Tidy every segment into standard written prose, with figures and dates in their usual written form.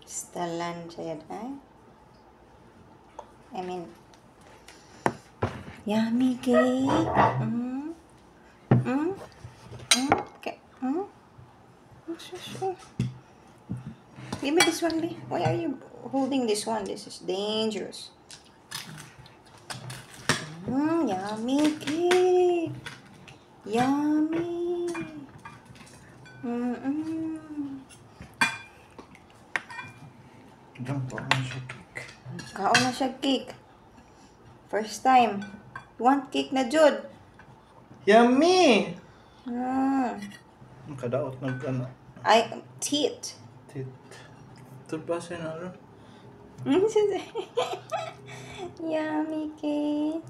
Stalan siya ay. I mean, yummy cake. Okay. Give me this one, Lee. Why are you holding this one? This is dangerous. Yummy cake. Yummy. Diyan pa ang siya cake. Kaon na siya cake. First time. You want cake na jud? Yummy! Mm. Kadaot ng ano. Ay, teeth. Tit. Tulpasa na rin. Yummy cake.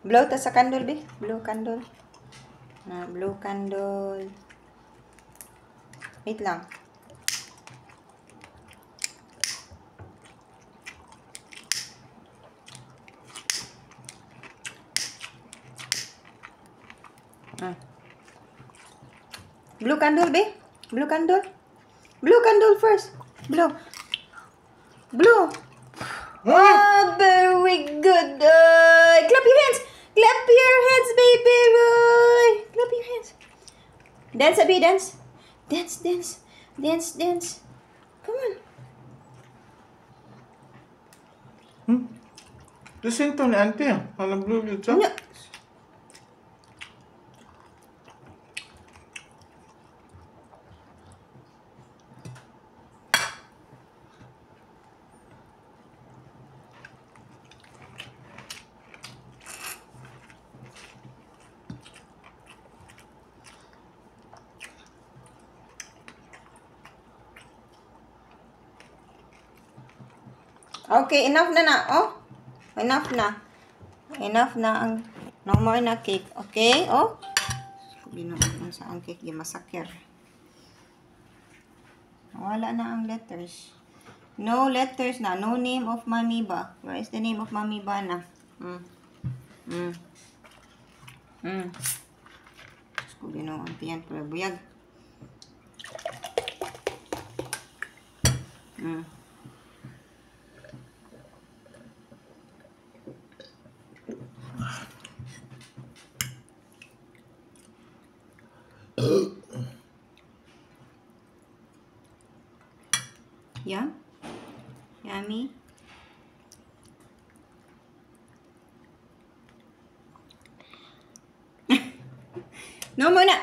Blow ta sa candle, be. Blow candle. Blow candle. Wait lang. Blue candle, be. Blue candle. Blue candle first. Blow. Blow. Oh, very good. Clap your hands. Clap your hands, baby boy. Clap your hands. Dance, Abi, dance. Dance, dance. Dance, dance. Come on. Listen to ni auntie. Alam blue yun siya. No. Okay, enough na na. Oh, enough na. Enough na ang no more na cake. Okay, oh. Ginoon sa ang cake, gimasakir. Wala na ang letters. No letters na. No name of Mami ba? Where is the name of Mami ba na? Ginoon tiyan pero buyag. Yeah? Yummy? No more na!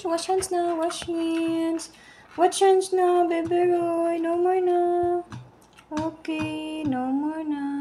Wash hands na, wash hands. Wash hands na, baby boy. No more na. Okay, no more na.